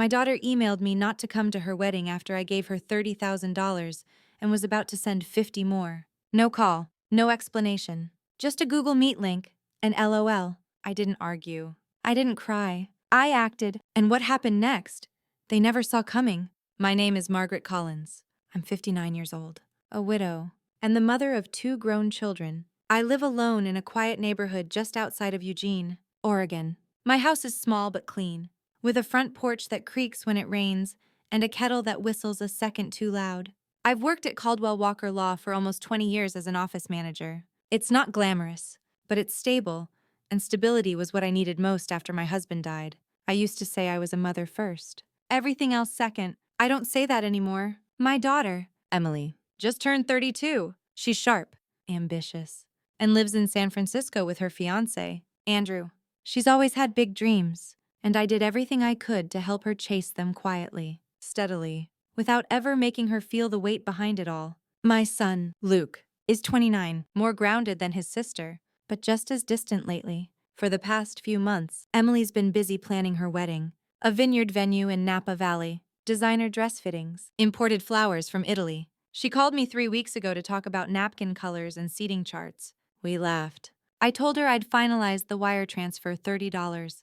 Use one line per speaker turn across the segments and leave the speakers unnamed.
My daughter emailed me not to come to her wedding after I gave her $30,000 and was about to send 50 more. No call, no explanation. Just a Google Meet link, and LOL. I didn't argue. I didn't cry. I acted, and what happened next? They never saw coming. My name is Margaret Collins. I'm 59 years old, a widow, and the mother of 2 grown children. I live alone in a quiet neighborhood just outside of Eugene, Oregon. My house is small but clean, with a front porch that creaks when it rains and a kettle that whistles a second too loud. I've worked at Caldwell Walker Law for almost 20 years as an office manager. It's not glamorous, but it's stable, and stability was what I needed most after my husband died. I used to say I was a mother first. Everything else second. I don't say that anymore. My daughter, Emily, just turned 32. She's sharp, ambitious, and lives in San Francisco with her fiancé, Andrew. She's always had big dreams, and I did everything I could to help her chase them quietly, steadily, without ever making her feel the weight behind it all. My son, Luke, is 29, more grounded than his sister, but just as distant lately. For the past few months, Emily's been busy planning her wedding, a vineyard venue in Napa Valley, designer dress fittings, imported flowers from Italy. She called me 3 weeks ago to talk about napkin colors and seating charts. We laughed. I told her I'd finalize the wire transfer $30,000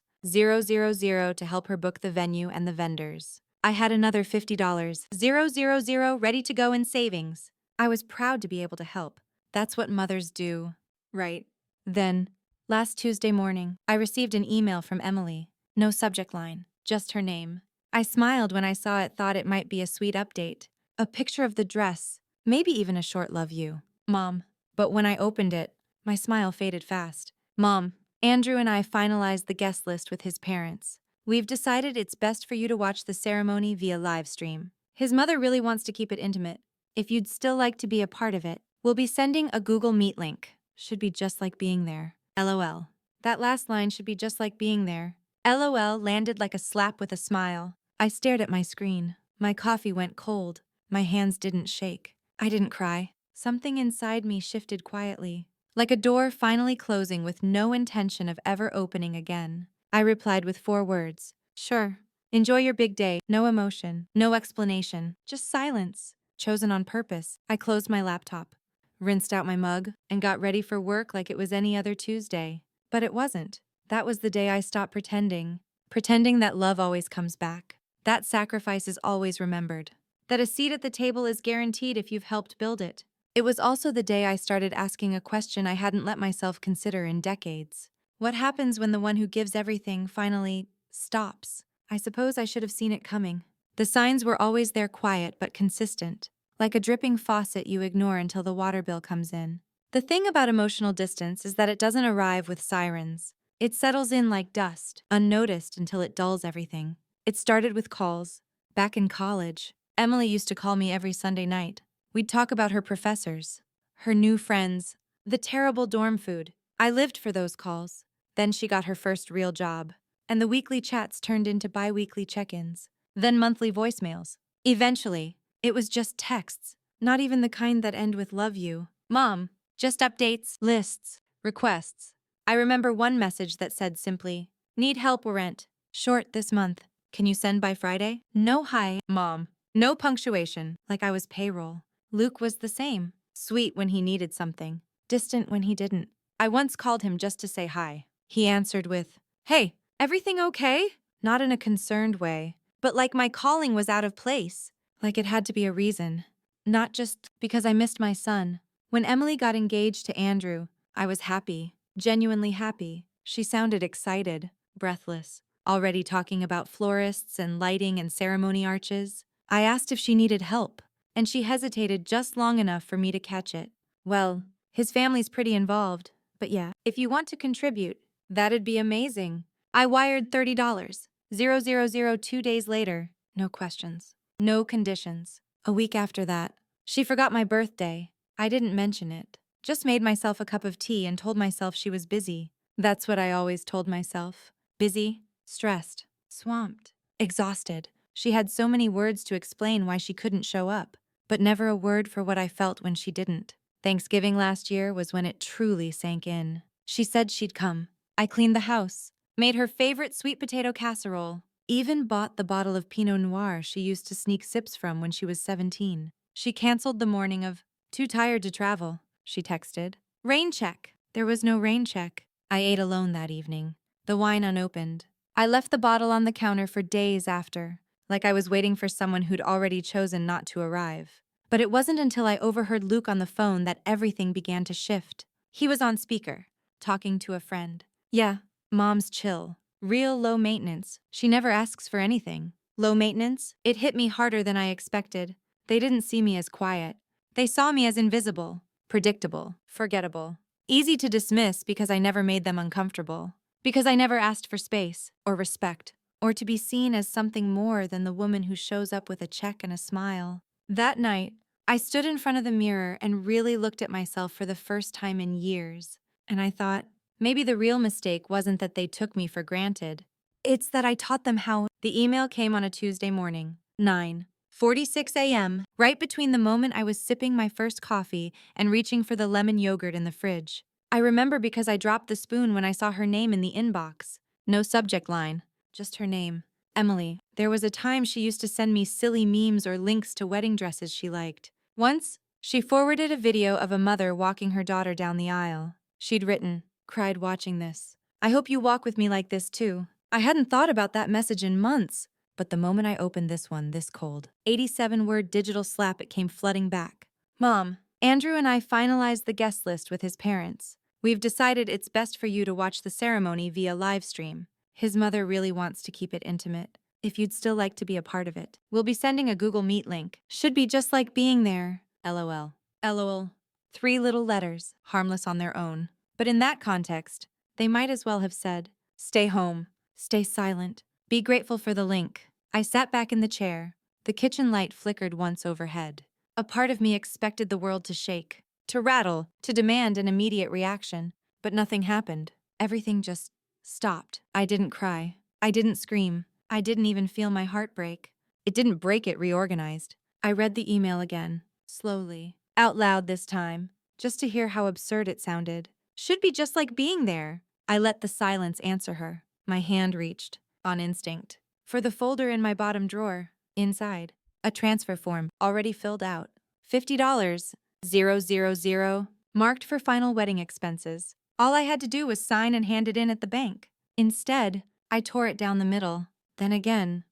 to help her book the venue and the vendors. I had another $50,000 ready to go in savings. I was proud to be able to help. That's what mothers do, right? Then, last Tuesday morning, I received an email from Emily. No subject line, just her name. I smiled when I saw it, thought it might be a sweet update. A picture of the dress, maybe even a short love you, Mom. But when I opened it, my smile faded fast. Mom, Andrew and I finalized the guest list with his parents. We've decided it's best for you to watch the ceremony via live stream. His mother really wants to keep it intimate. If you'd still like to be a part of it, we'll be sending a Google Meet link. Should be just like being there. LOL. That last line should be just like being there. LOL landed like a slap with a smile. I stared at my screen. My coffee went cold. My hands didn't shake. I didn't cry. Something inside me shifted quietly, like a door finally closing with no intention of ever opening again. I replied with 4 words. Sure. Enjoy your big day. No emotion, no explanation, just silence. Chosen on purpose. I closed my laptop, rinsed out my mug, and got ready for work like it was any other Tuesday. But it wasn't. That was the day I stopped pretending. Pretending that love always comes back. That sacrifice is always remembered. That a seat at the table is guaranteed if you've helped build it. It was also the day I started asking a question I hadn't let myself consider in decades. What happens when the one who gives everything finally stops? I suppose I should have seen it coming. The signs were always there, quiet but consistent, like a dripping faucet you ignore until the water bill comes in. The thing about emotional distance is that it doesn't arrive with sirens. It settles in like dust, unnoticed until it dulls everything. It started with calls. Back in college, Emily used to call me every Sunday night. We'd talk about her professors, her new friends, the terrible dorm food. I lived for those calls. Then she got her first real job, and the weekly chats turned into bi-weekly check-ins, then monthly voicemails. Eventually, it was just texts, not even the kind that end with love you, Mom, just updates, lists, requests. I remember one message that said simply, need help with rent, short this month. Can you send by Friday? No hi, Mom. No punctuation, like I was payroll. Luke was the same, sweet when he needed something, distant when he didn't. I once called him just to say hi. He answered with, hey, everything okay? Not in a concerned way, but like my calling was out of place, like it had to be a reason, not just because I missed my son. When Emily got engaged to Andrew, I was happy, genuinely happy. She sounded excited, breathless, already talking about florists and lighting and ceremony arches. I asked if she needed help, and she hesitated just long enough for me to catch it. Well, his family's pretty involved, but yeah, if you want to contribute, that'd be amazing. I wired $30,000 2 days later. No questions. No conditions. A week after that, she forgot my birthday. I didn't mention it. Just made myself a cup of tea and told myself she was busy. That's what I always told myself. Busy, stressed, swamped, exhausted. She had so many words to explain why she couldn't show up, but never a word for what I felt when she didn't. Thanksgiving last year was when it truly sank in. She said she'd come. I cleaned the house, made her favorite sweet potato casserole, Even bought the bottle of Pinot Noir she used to sneak sips from when she was 17. She canceled the morning of "too tired to travel," she texted. Rain check. There was no rain check. I ate alone that evening, the wine unopened. I left the bottle on the counter for days after, like I was waiting for someone who'd already chosen not to arrive. But it wasn't until I overheard Luke on the phone that everything began to shift. He was on speaker, talking to a friend. Yeah, Mom's chill. Real low maintenance. She never asks for anything. Low maintenance? It hit me harder than I expected. They didn't see me as quiet. They saw me as invisible, predictable, forgettable. Easy to dismiss because I never made them uncomfortable. Because I never asked for space, or respect, or to be seen as something more than the woman who shows up with a check and a smile. That night, I stood in front of the mirror and really looked at myself for the first time in years. And I thought, maybe the real mistake wasn't that they took me for granted. It's that I taught them how. The email came on a Tuesday morning, 9:46 a.m., right between the moment I was sipping my first coffee and reaching for the lemon yogurt in the fridge. I remember because I dropped the spoon when I saw her name in the inbox. No subject line, just her name. Emily. There was a time she used to send me silly memes or links to wedding dresses she liked. Once, she forwarded a video of a mother walking her daughter down the aisle. She'd written, "Cried watching this. I hope you walk with me like this too." I hadn't thought about that message in months, but the moment I opened this one this cold, 87-word digital slap, it came flooding back. Mom, Andrew and I finalized the guest list with his parents. We've decided it's best for you to watch the ceremony via live stream. His mother really wants to keep it intimate. If you'd still like to be a part of it, we'll be sending a Google Meet link. Should be just like being there. LOL. LOL. 3 little letters, harmless on their own. But in that context, they might as well have said, "Stay home. Stay silent. Be grateful for the link." I sat back in the chair. The kitchen light flickered once overhead. A part of me expected the world to shake, to rattle, to demand an immediate reaction. But nothing happened. Everything just stopped. I didn't cry. I didn't scream. I didn't even feel my heart break. It didn't break, it reorganized. I read the email again, slowly, out loud this time, just to hear how absurd it sounded. Should be just like being there. I let the silence answer her. My hand reached, on instinct, for the folder in my bottom drawer. Inside, a transfer form, already filled out. $50, 000, marked for final wedding expenses. All I had to do was sign and hand it in at the bank. Instead, I tore it down the middle, then again,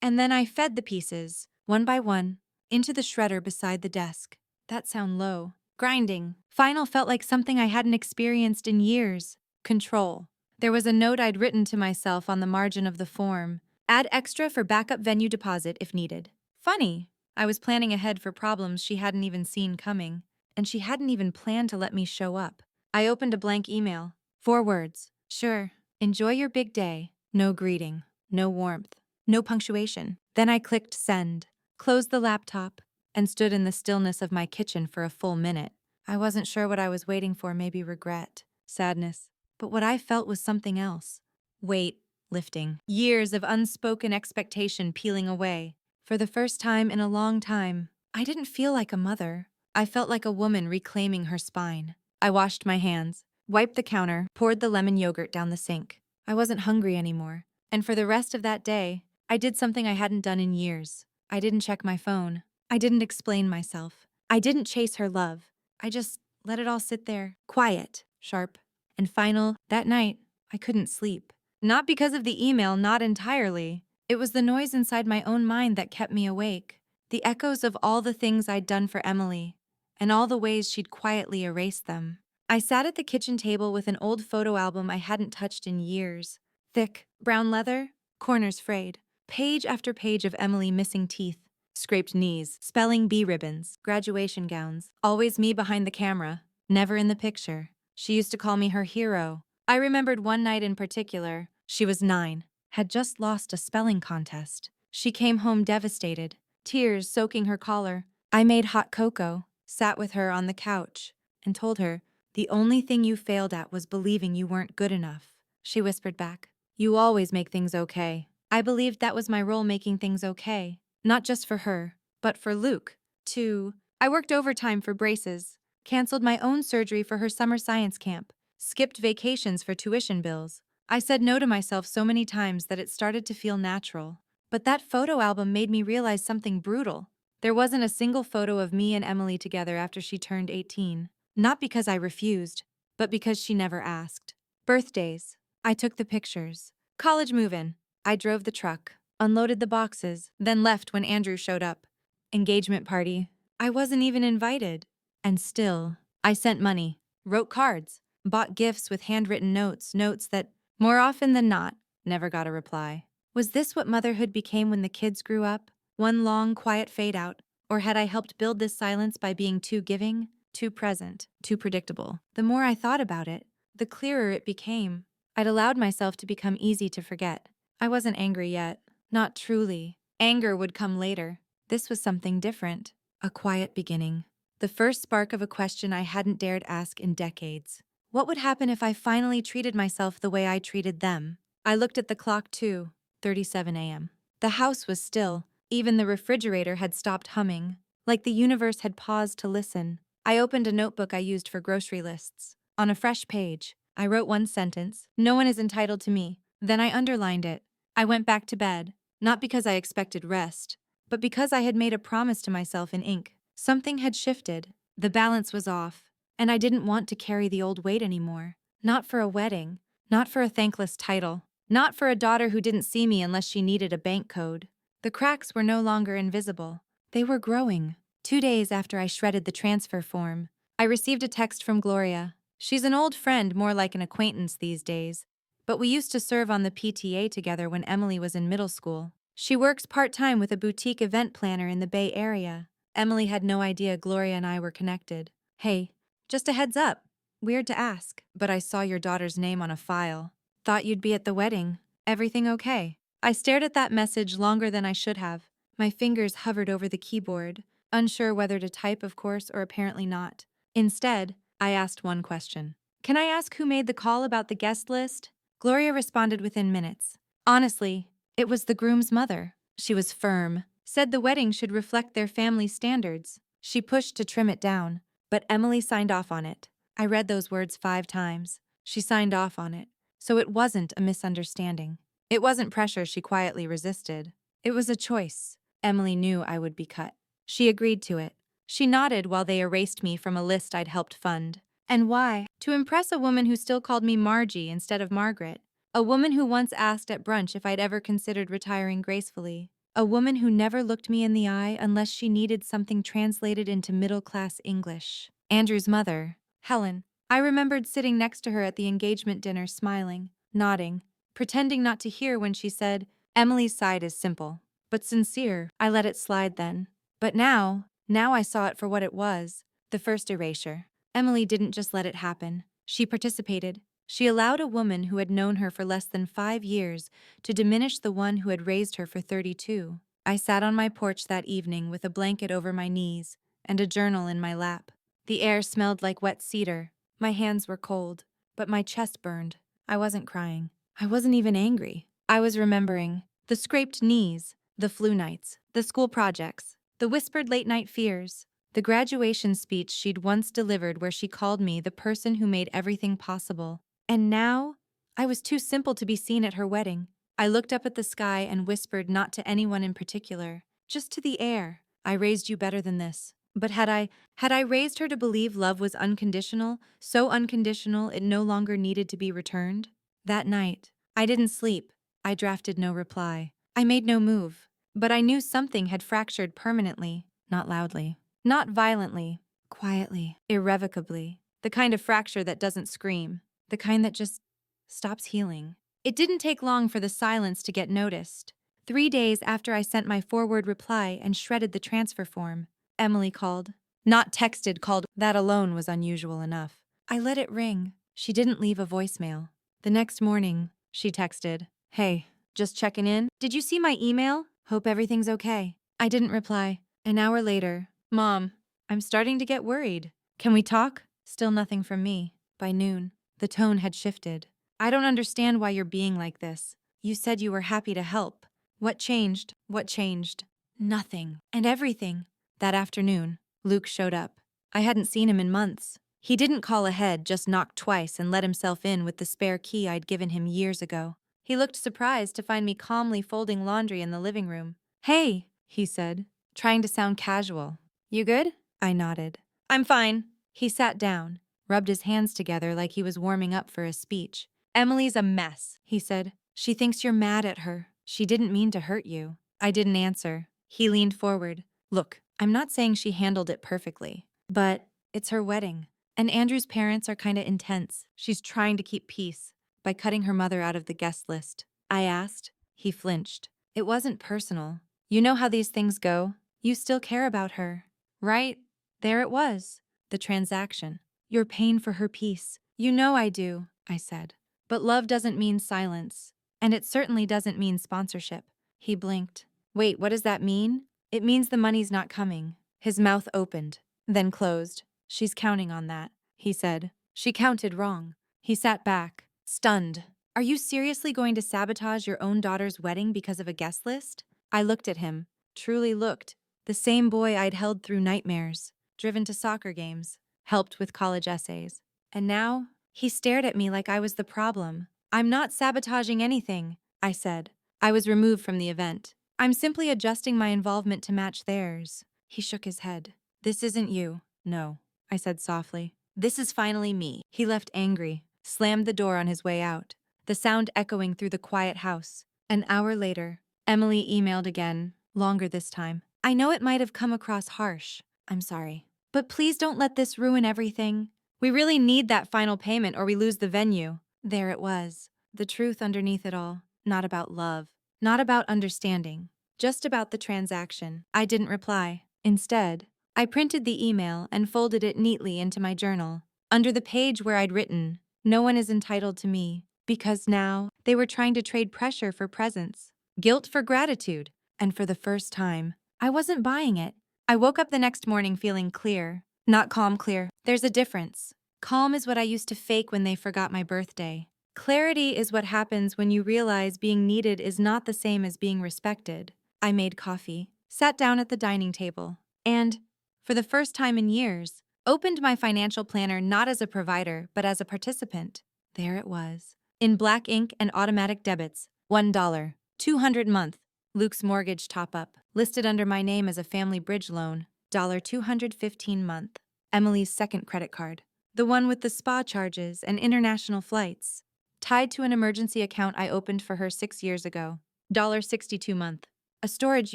and then I fed the pieces, one by one, into the shredder beside the desk. That sound low. Grinding. Final felt like something I hadn't experienced in years. Control. There was a note I'd written to myself on the margin of the form. Add extra for backup venue deposit if needed. Funny. I was planning ahead for problems she hadn't even seen coming, and she hadn't even planned to let me show up. I opened a blank email. 4 words. Sure. Enjoy your big day. No greeting. No warmth. No punctuation. Then I clicked send, closed the laptop, and stood in the stillness of my kitchen for a full minute. I wasn't sure what I was waiting for, maybe regret, sadness. But what I felt was something else. Weight lifting. Years of unspoken expectation peeling away. For the first time in a long time, I didn't feel like a mother. I felt like a woman reclaiming her spine. I washed my hands, wiped the counter, poured the lemon yogurt down the sink. I wasn't hungry anymore. And for the rest of that day, I did something I hadn't done in years. I didn't check my phone. I didn't explain myself. I didn't chase her love. I just let it all sit there, quiet, sharp, and final. That night, I couldn't sleep. Not because of the email, not entirely. It was the noise inside my own mind that kept me awake. The echoes of all the things I'd done for Emily, and all the ways she'd quietly erased them. I sat at the kitchen table with an old photo album I hadn't touched in years. Thick, brown leather, corners frayed. Page after page of Emily missing teeth, scraped knees, spelling bee ribbons, graduation gowns. Always me behind the camera, never in the picture. She used to call me her hero. I remembered one night in particular. She was 9, had just lost a spelling contest. She came home devastated, tears soaking her collar. I made hot cocoa, sat with her on the couch, and told her, "The only thing you failed at was believing you weren't good enough." She whispered back, "You always make things okay." I believed that was my role, making things okay. Not just for her, but for Luke, too. I worked overtime for braces, canceled my own surgery for her summer science camp, skipped vacations for tuition bills. I said no to myself so many times that it started to feel natural. But that photo album made me realize something brutal. There wasn't a single photo of me and Emily together after she turned 18. Not because I refused, but because she never asked. Birthdays. I took the pictures. College move-in. I drove the truck, unloaded the boxes, then left when Andrew showed up. Engagement party. I wasn't even invited. And still, I sent money, wrote cards, bought gifts with handwritten notes that, more often than not, never got a reply. Was this what motherhood became when the kids grew up? One long, quiet fade out? Or had I helped build this silence by being too giving, too present, too predictable? The more I thought about it, the clearer it became. I'd allowed myself to become easy to forget. I wasn't angry yet. Not truly. Anger would come later. This was something different. A quiet beginning. The first spark of a question I hadn't dared ask in decades. What would happen if I finally treated myself the way I treated them? I looked at the clock too, 37 a.m. The house was still. Even the refrigerator had stopped humming, like the universe had paused to listen. I opened a notebook I used for grocery lists. On a fresh page, I wrote one sentence: "No one is entitled to me." Then I underlined it. I went back to bed, not because I expected rest, but because I had made a promise to myself in ink. Something had shifted. The balance was off, and I didn't want to carry the old weight anymore. Not for a wedding, not for a thankless title, not for a daughter who didn't see me unless she needed a bank code. The cracks were no longer invisible. They were growing. 2 days after I shredded the transfer form, I received a text from Gloria. She's an old friend, more like an acquaintance these days, but we used to serve on the PTA together when Emily was in middle school. She works part-time with a boutique event planner in the Bay Area. Emily had no idea Gloria and I were connected. "Hey, just a heads up. Weird to ask, but I saw your daughter's name on a file. Thought you'd be at the wedding. Everything okay?" I stared at that message longer than I should have. My fingers hovered over the keyboard, unsure whether to type, of course, or apparently not. Instead, I asked one question. "Can I ask who made the call about the guest list?" Gloria responded within minutes. Honestly, it was the groom's mother. She was firm, said the wedding should reflect their family standards. She pushed to trim it down, but Emily signed off on it. I read those words 5 times. She signed off on it, so it wasn't a misunderstanding. It wasn't pressure she quietly resisted. It was a choice. Emily knew I would be cut. She agreed to it. She nodded while they erased me from a list I'd helped fund. And why? To impress a woman who still called me Margie instead of Margaret. A woman who once asked at brunch if I'd ever considered retiring gracefully. A woman who never looked me in the eye unless she needed something translated into middle-class English. Andrew's mother, Helen. I remembered sitting next to her at the engagement dinner, smiling, nodding, pretending not to hear when she said, "Emily's side is simple, but sincere." I let it slide then. But now I saw it for what it was. The first erasure. Emily didn't just let it happen. She participated. She allowed a woman who had known her for less than 5 years to diminish the one who had raised her for 32. I sat on my porch that evening with a blanket over my knees and a journal in my lap. The air smelled like wet cedar. My hands were cold, but my chest burned. I wasn't crying. I wasn't even angry. I was remembering the scraped knees, the flu nights, the school projects, the whispered late-night fears, the graduation speech she'd once delivered where she called me the person who made everything possible. And now, I was too simple to be seen at her wedding. I looked up at the sky and whispered, not to anyone in particular, just to the air, "I raised you better than this." But had I raised her to believe love was unconditional, so unconditional it no longer needed to be returned? That night, I didn't sleep. I drafted no reply. I made no move. But I knew something had fractured permanently, not loudly, not violently, quietly, irrevocably. The kind of fracture that doesn't scream, the kind that just stops healing. It didn't take long for the silence to get noticed. 3 days after I sent my forward reply and shredded the transfer form, Emily called. Not texted, called. That alone was unusual enough. I let it ring. She didn't leave a voicemail. The next morning, she texted, "Hey, just checking in. Did you see my email? Hope everything's okay." I didn't reply. An hour later, "Mom, I'm starting to get worried. Can we talk?" Still nothing from me. By noon, the tone had shifted. "I don't understand why you're being like this. You said you were happy to help. What changed?" "What changed?" "Nothing. And everything." That afternoon, Luke showed up. I hadn't seen him in months. He didn't call ahead, just knocked twice and let himself in with the spare key I'd given him years ago. He looked surprised to find me calmly folding laundry in the living room. "Hey," he said, trying to sound casual. "You good?" I nodded. "I'm fine." He sat down, rubbed his hands together like he was warming up for a speech. "Emily's a mess," he said. "She thinks you're mad at her. She didn't mean to hurt you." I didn't answer. He leaned forward. "Look, I'm not saying she handled it perfectly, but it's her wedding. And Andrew's parents are kinda intense. She's trying to keep peace by cutting her mother out of the guest list." I asked. He flinched. "It wasn't personal. You know how these things go. You still care about her, right?" There it was. The transaction. "You're paying for her peace." "You know I do," I said. "But love doesn't mean silence. And it certainly doesn't mean sponsorship." He blinked. "Wait, what does that mean?" "It means the money's not coming." His mouth opened, then closed. "She's counting on that," he said. "She counted wrong." He sat back, stunned. "Are you seriously going to sabotage your own daughter's wedding because of a guest list?" I looked at him, truly looked. The same boy I'd held through nightmares, driven to soccer games, helped with college essays. And now, he stared at me like I was the problem. "I'm not sabotaging anything," I said. I was removed from the event. "I'm simply adjusting my involvement to match theirs." He shook his head. "This isn't you." "No," I said softly. "This is finally me." He left angry, slammed the door on his way out, the sound echoing through the quiet house. An hour later, Emily emailed again, longer this time. "I know it might have come across harsh. I'm sorry. But please don't let this ruin everything. We really need that final payment or we lose the venue." There it was, the truth underneath it all. Not about love, not about understanding, just about the transaction. I didn't reply. Instead, I printed the email and folded it neatly into my journal. Under the page where I'd written, "No one is entitled to me," because now they were trying to trade pressure for presents, guilt for gratitude, and for the first time, I wasn't buying it. I woke up the next morning feeling clear. Not calm clear. There's a difference. Calm is what I used to fake when they forgot my birthday. Clarity is what happens when you realize being needed is not the same as being respected. I made coffee, sat down at the dining table, and, for the first time in years, opened my financial planner not as a provider, but as a participant. There it was. In black ink and automatic debits, $1, $200 month. Luke's mortgage top-up, listed under my name as a family bridge loan, $215 month. Emily's second credit card, the one with the spa charges and international flights, tied to an emergency account I opened for her 6 years ago, $62 month. A storage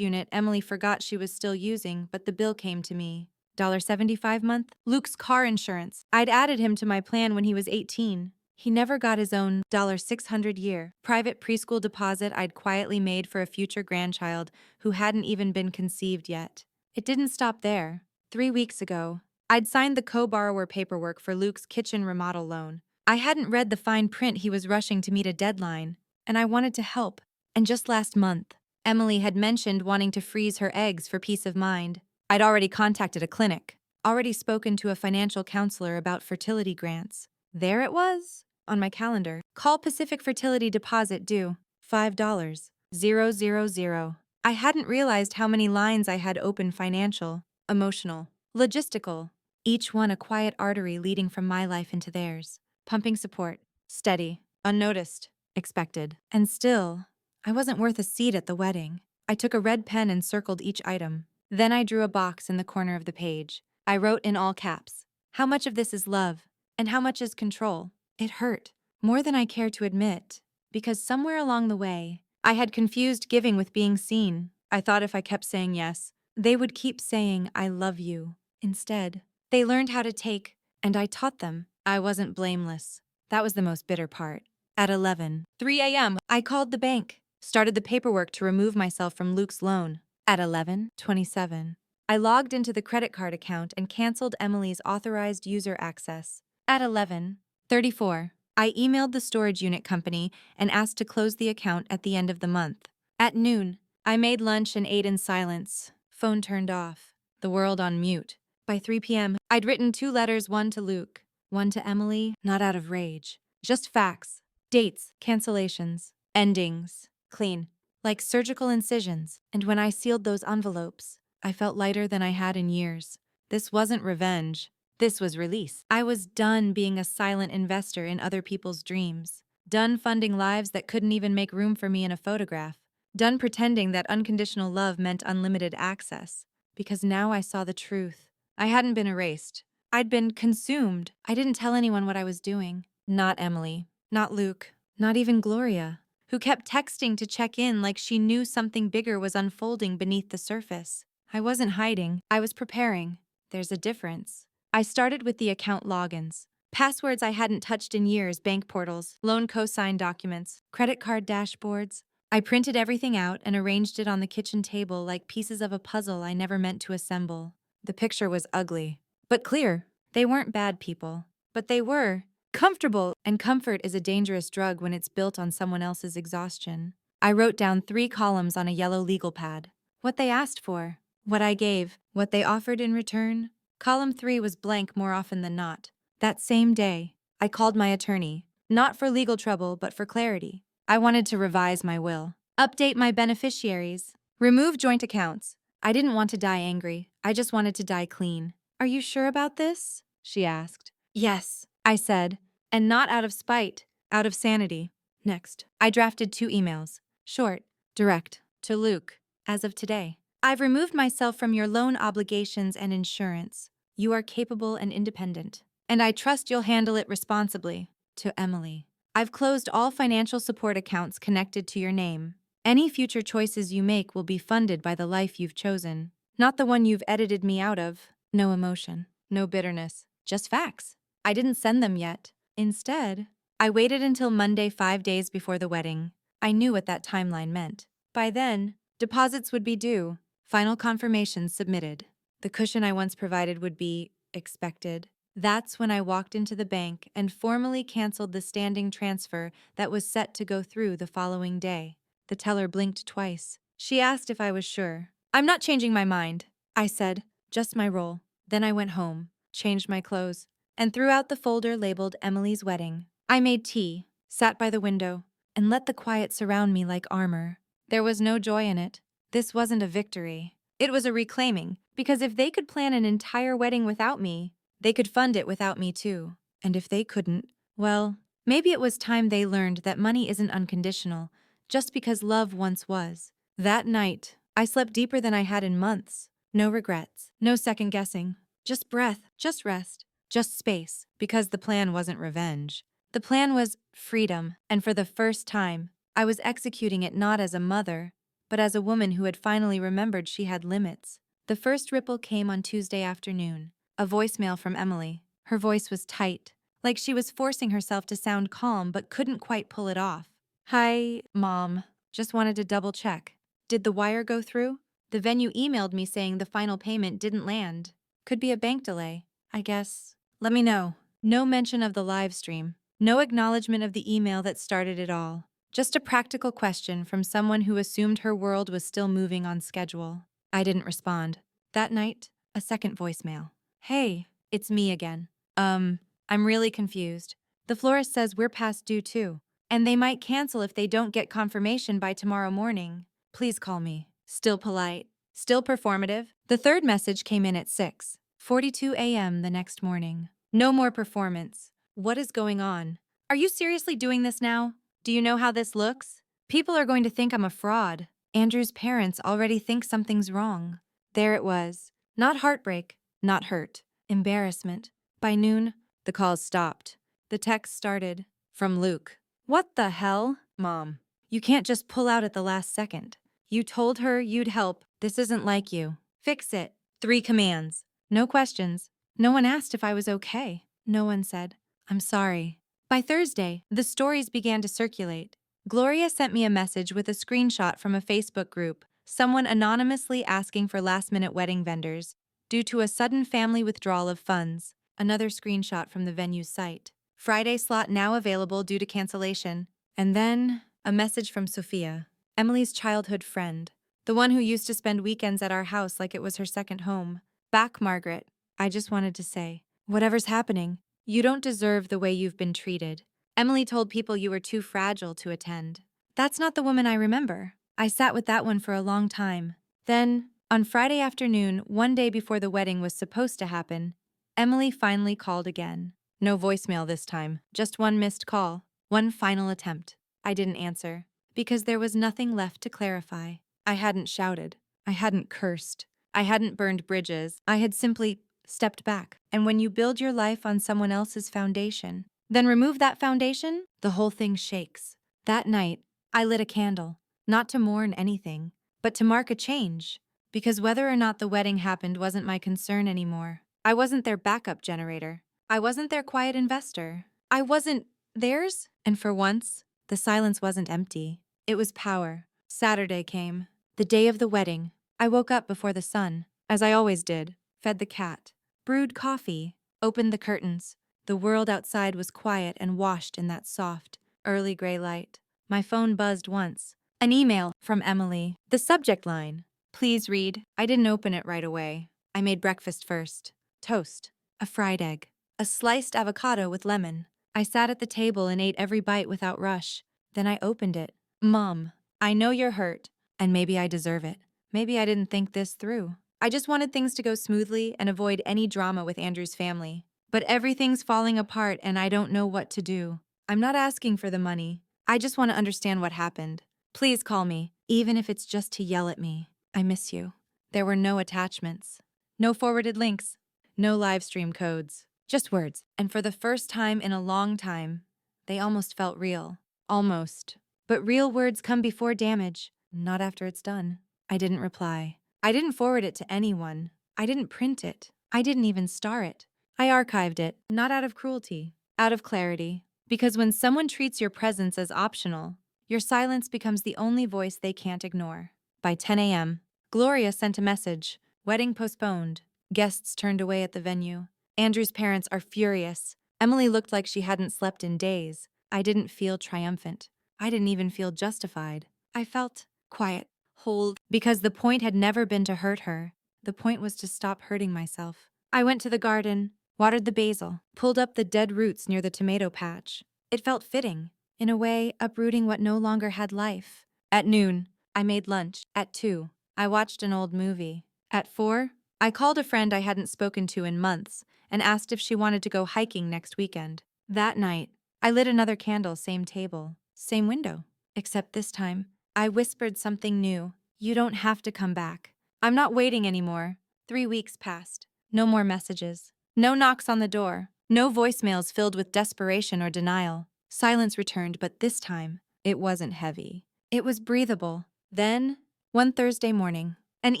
unit Emily forgot she was still using, but the bill came to me, $75 month. Luke's car insurance. I'd added him to my plan when he was 18. He never got his own $600 year private preschool deposit I'd quietly made for a future grandchild who hadn't even been conceived yet. It didn't stop there. 3 weeks ago, I'd signed the co-borrower paperwork for Luke's kitchen remodel loan. I hadn't read the fine print he was rushing to meet a deadline, and I wanted to help. And just last month, Emily had mentioned wanting to freeze her eggs for peace of mind. I'd already contacted a clinic, already spoken to a financial counselor about fertility grants. There it was, on my calendar. Call Pacific Fertility Deposit due, $5,000. I hadn't realized how many lines I had open: financial, emotional, logistical, each one a quiet artery leading from my life into theirs. Pumping support, steady, unnoticed, expected. And still, I wasn't worth a seat at the wedding. I took a red pen and circled each item. Then I drew a box in the corner of the page. I wrote in all caps, "How much of this is love, and how much is control?" It hurt, more than I cared to admit, because somewhere along the way, I had confused giving with being seen. I thought if I kept saying yes, they would keep saying, "I love you." Instead, they learned how to take, and I taught them. I wasn't blameless. That was the most bitter part. At 11:03 a.m., I called the bank, started the paperwork to remove myself from Luke's loan. At 11:27, I logged into the credit card account and canceled Emily's authorized user access. At 11:34, I emailed the storage unit company and asked to close the account at the end of the month. At noon, I made lunch and ate in silence. Phone turned off, the world on mute. By 3 p.m., I'd written 2 letters, one to Luke, one to Emily, not out of rage, just facts, dates, cancellations, endings, clean, like surgical incisions. And when I sealed those envelopes, I felt lighter than I had in years. This wasn't revenge. This was release. I was done being a silent investor in other people's dreams. Done funding lives that couldn't even make room for me in a photograph. Done pretending that unconditional love meant unlimited access. Because now I saw the truth. I hadn't been erased. I'd been consumed. I didn't tell anyone what I was doing. Not Emily. Not Luke. Not even Gloria, who kept texting to check in like she knew something bigger was unfolding beneath the surface. I wasn't hiding. I was preparing. There's a difference. I started with the account logins. Passwords I hadn't touched in years, bank portals, loan cosign documents, credit card dashboards. I printed everything out and arranged it on the kitchen table like pieces of a puzzle I never meant to assemble. The picture was ugly, but clear. They weren't bad people, but they were comfortable, and comfort is a dangerous drug when it's built on someone else's exhaustion. I wrote down 3 columns on a yellow legal pad. What they asked for, what I gave, what they offered in return. Column 3 was blank more often than not. That same day, I called my attorney, not for legal trouble, but for clarity. I wanted to revise my will, update my beneficiaries, remove joint accounts. I didn't want to die angry. I just wanted to die clean. Are you sure about this? She asked. Yes, I said, and not out of spite, out of sanity. Next, I drafted 2 emails, short, direct, to Luke, as of today. I've removed myself from your loan obligations and insurance. You are capable and independent, and I trust you'll handle it responsibly. To Emily. I've closed all financial support accounts connected to your name. Any future choices you make will be funded by the life you've chosen, not the one you've edited me out of. No emotion, no bitterness, just facts. I didn't send them yet. Instead, I waited until Monday, 5 days before the wedding. I knew what that timeline meant. By then, deposits would be due, final confirmations submitted. The cushion I once provided would be expected. That's when I walked into the bank and formally canceled the standing transfer that was set to go through the following day. The teller blinked twice. She asked if I was sure. I'm not changing my mind, I said, just my role. Then I went home, changed my clothes, and threw out the folder labeled Emily's wedding. I made tea, sat by the window, and let the quiet surround me like armor. There was no joy in it. This wasn't a victory. It was a reclaiming, because if they could plan an entire wedding without me, they could fund it without me too. And if they couldn't, well, maybe it was time they learned that money isn't unconditional, just because love once was. That night, I slept deeper than I had in months. No regrets, no second guessing, just breath, just rest, just space, because the plan wasn't revenge. The plan was freedom, and for the first time, I was executing it not as a mother, but as a woman who had finally remembered she had limits. The first ripple came on Tuesday afternoon. A voicemail from Emily. Her voice was tight, like she was forcing herself to sound calm but couldn't quite pull it off. Hi, Mom. Just wanted to double check. Did the wire go through? The venue emailed me saying the final payment didn't land. Could be a bank delay, I guess. Let me know. No mention of the live stream. No acknowledgement of the email that started it all. Just a practical question from someone who assumed her world was still moving on schedule. I didn't respond. That night, a second voicemail. Hey, it's me again. I'm really confused. The florist says we're past due too, and they might cancel if they don't get confirmation by tomorrow morning. Please call me. Still polite, still performative. The third message came in at 6:42 a.m. the next morning. No more performance. What is going on? Are you seriously doing this now? Do you know how this looks? People are going to think I'm a fraud. Andrew's parents already think something's wrong. There it was. Not heartbreak. Not hurt. Embarrassment. By noon, the calls stopped. The text started. From Luke. What the hell? Mom. You can't just pull out at the last second. You told her you'd help. This isn't like you. Fix it. 3 commands. No questions. No one asked if I was okay. No one said, I'm sorry. By Thursday, the stories began to circulate. Gloria sent me a message with a screenshot from a Facebook group, someone anonymously asking for last-minute wedding vendors, due to a sudden family withdrawal of funds. Another screenshot from the venue's site. Friday slot now available due to cancellation. And then, a message from Sophia, Emily's childhood friend, the one who used to spend weekends at our house like it was her second home. Back, Margaret. I just wanted to say, whatever's happening, you don't deserve the way you've been treated. Emily told people you were too fragile to attend. That's not the woman I remember. I sat with that one for a long time. Then, on Friday afternoon, one day before the wedding was supposed to happen, Emily finally called again. No voicemail this time, just one missed call, one final attempt. I didn't answer, because there was nothing left to clarify. I hadn't shouted. I hadn't cursed. I hadn't burned bridges. I had simply stepped back. And when you build your life on someone else's foundation, then remove that foundation, the whole thing shakes. That night, I lit a candle, not to mourn anything, but to mark a change. Because whether or not the wedding happened wasn't my concern anymore. I wasn't their backup generator. I wasn't their quiet investor. I wasn't theirs. And for once, the silence wasn't empty. It was power. Saturday came, the day of the wedding. I woke up before the sun, as I always did, fed the cat, brewed coffee, opened the curtains. The world outside was quiet and washed in that soft, early gray light. My phone buzzed once. An email from Emily. The subject line: "Please read." I didn't open it right away. I made breakfast first. Toast, a fried egg, a sliced avocado with lemon. I sat at the table and ate every bite without rush. Then I opened it. "Mom, I know you're hurt, and maybe I deserve it. Maybe I didn't think this through. I just wanted things to go smoothly and avoid any drama with Andrew's family. But everything's falling apart and I don't know what to do. I'm not asking for the money. I just want to understand what happened. Please call me, even if it's just to yell at me. I miss you." There were no attachments, no forwarded links, no live stream codes, just words. And for the first time in a long time, they almost felt real. Almost. But real words come before damage, not after it's done. I didn't reply. I didn't forward it to anyone. I didn't print it. I didn't even star it. I archived it, not out of cruelty, out of clarity. Because when someone treats your presence as optional, your silence becomes the only voice they can't ignore. By 10 a.m., Gloria sent a message. Wedding postponed. Guests turned away at the venue. Andrew's parents are furious. Emily looked like she hadn't slept in days. I didn't feel triumphant. I didn't even feel justified. I felt quiet, hold, because the point had never been to hurt her. The point was to stop hurting myself. I went to the garden, watered the basil, pulled up the dead roots near the tomato patch. It felt fitting, in a way, uprooting what no longer had life. At noon, I made lunch. At 2, I watched an old movie. At 4, I called a friend I hadn't spoken to in months and asked if she wanted to go hiking next weekend. That night, I lit another candle, same table, same window. Except this time, I whispered something new. "You don't have to come back. I'm not waiting anymore." 3 weeks passed. No more messages. No knocks on the door. No voicemails filled with desperation or denial. Silence returned, but this time, it wasn't heavy. It was breathable. Then, one Thursday morning, an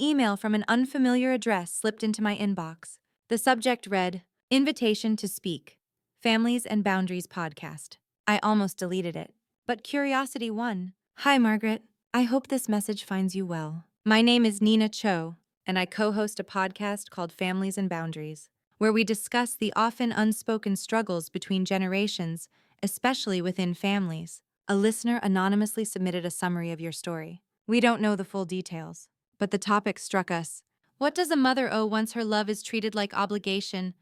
email from an unfamiliar address slipped into my inbox. The subject read, "Invitation to Speak, Families and Boundaries Podcast." I almost deleted it, but curiosity won. "Hi, Margaret. I hope this message finds you well. My name is Nina Cho, and I co-host a podcast called Families and Boundaries, where we discuss the often unspoken struggles between generations, especially within families." A listener anonymously submitted a summary of your story. We don't know the full details, but the topic struck us. What does a mother owe once her love is treated like obligation?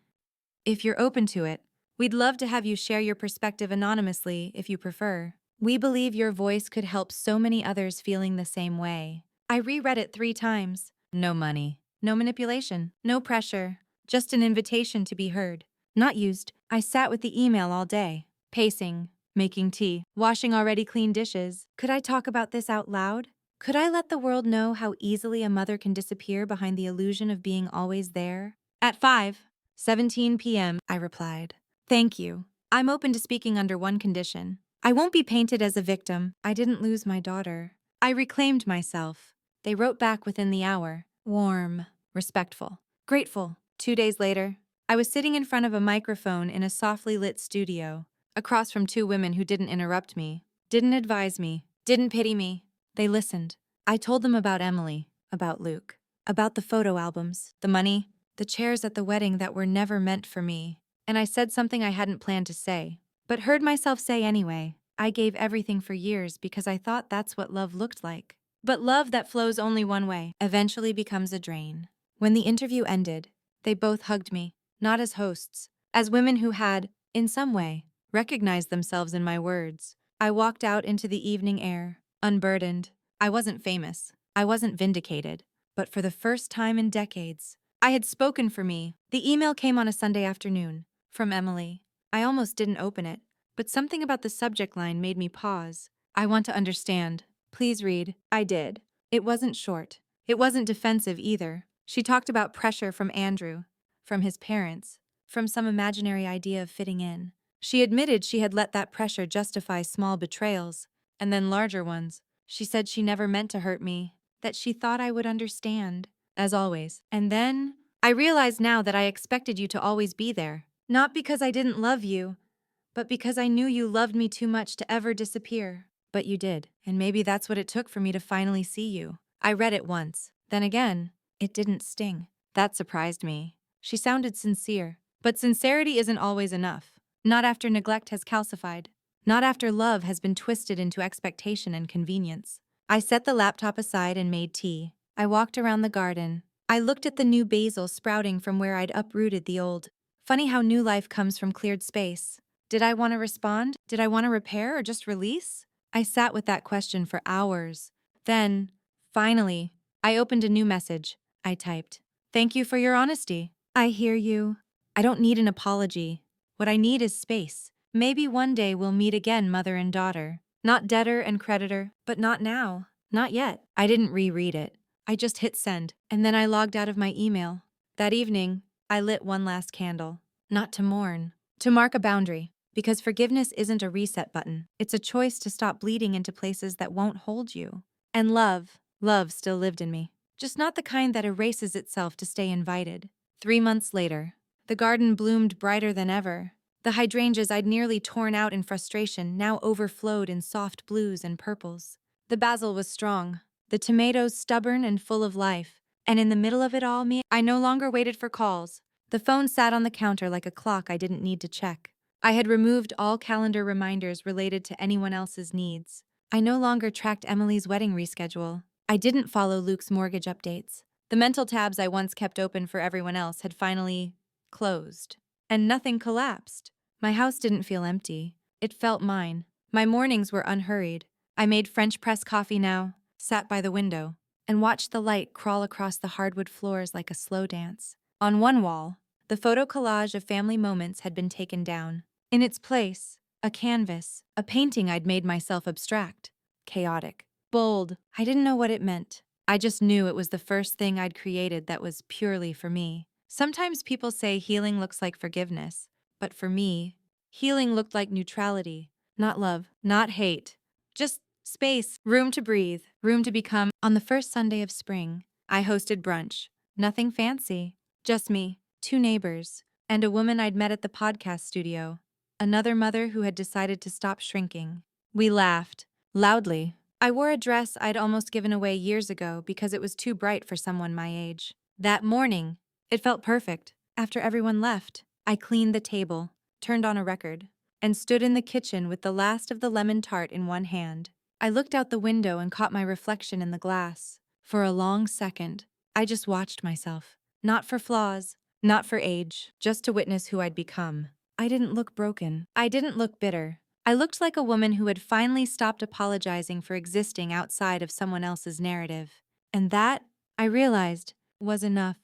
If you're open to it, we'd love to have you share your perspective anonymously if you prefer. We believe your voice could help so many others feeling the same way. I reread it 3 times. No money, no manipulation, no pressure, just an invitation to be heard. Not used. I sat with the email all day, pacing, making tea, washing already clean dishes. Could I talk about this out loud? Could I let the world know how easily a mother can disappear behind the illusion of being always there? At 5:17 p.m., I replied, "Thank you. I'm open to speaking under one condition. I won't be painted as a victim. I didn't lose my daughter. I reclaimed myself." They wrote back within the hour. Warm, respectful, grateful. 2 days later, I was sitting in front of a microphone in a softly lit studio, across from 2 women who didn't interrupt me, didn't advise me, didn't pity me. They listened. I told them about Emily, about Luke, about the photo albums, the money, the chairs at the wedding that were never meant for me. And I said something I hadn't planned to say, but heard myself say anyway. I gave everything for years because I thought that's what love looked like. But love that flows only one way eventually becomes a drain. When the interview ended, they both hugged me, not as hosts, as women who had, in some way, recognized themselves in my words. I walked out into the evening air, unburdened. I wasn't famous. I wasn't vindicated. But for the first time in decades, I had spoken for me. The email came on a Sunday afternoon. From Emily. I almost didn't open it, but something about the subject line made me pause. I want to understand. Please read. I did. It wasn't short. It wasn't defensive either. She talked about pressure from Andrew, from his parents, from some imaginary idea of fitting in. She admitted she had let that pressure justify small betrayals, and then larger ones. She said she never meant to hurt me, that she thought I would understand, as always. And then, I realize now that I expected you to always be there. Not because I didn't love you, but because I knew you loved me too much to ever disappear. But you did, and maybe that's what it took for me to finally see you. I read it once. Then again, it didn't sting. That surprised me. She sounded sincere. But sincerity isn't always enough. Not after neglect has calcified. Not after love has been twisted into expectation and convenience. I set the laptop aside and made tea. I walked around the garden. I looked at the new basil sprouting from where I'd uprooted the old. Funny how new life comes from cleared space. Did I want to respond? Did I want to repair or just release? I sat with that question for hours. Then, finally, I opened a new message. I typed, "Thank you for your honesty. I hear you. I don't need an apology. What I need is space. Maybe one day we'll meet again, mother and daughter. Not debtor and creditor, but not now. Not yet." I didn't reread it. I just hit send, and then I logged out of my email. That evening, I lit one last candle. Not to mourn, to mark a boundary. Because forgiveness isn't a reset button. It's a choice to stop bleeding into places that won't hold you. And love still lived in me. Just not the kind that erases itself to stay invited. 3 months later, the garden bloomed brighter than ever. The hydrangeas I'd nearly torn out in frustration now overflowed in soft blues and purples. The basil was strong, the tomatoes stubborn and full of life. And in the middle of it all, I no longer waited for calls. The phone sat on the counter like a clock I didn't need to check. I had removed all calendar reminders related to anyone else's needs. I no longer tracked Emily's wedding reschedule. I didn't follow Luke's mortgage updates. The mental tabs I once kept open for everyone else had finally closed. And nothing collapsed. My house didn't feel empty. It felt mine. My mornings were unhurried. I made French press coffee now, sat by the window, and watched the light crawl across the hardwood floors like a slow dance. On one wall, the photo collage of family moments had been taken down. In its place, a canvas, a painting I'd made myself abstract, chaotic, bold. I didn't know what it meant. I just knew it was the first thing I'd created that was purely for me. Sometimes people say healing looks like forgiveness, but for me, healing looked like neutrality, not love, not hate, just space, room to breathe, room to become. On the first Sunday of spring, I hosted brunch. Nothing fancy, just me, 2 neighbors, and a woman I'd met at the podcast studio. Another mother who had decided to stop shrinking. We laughed, loudly. I wore a dress I'd almost given away years ago because it was too bright for someone my age. That morning, it felt perfect. After everyone left, I cleaned the table, turned on a record, and stood in the kitchen with the last of the lemon tart in one hand. I looked out the window and caught my reflection in the glass. For a long second, I just watched myself. Not for flaws, not for age, just to witness who I'd become. I didn't look broken. I didn't look bitter. I looked like a woman who had finally stopped apologizing for existing outside of someone else's narrative. And that, I realized, was enough.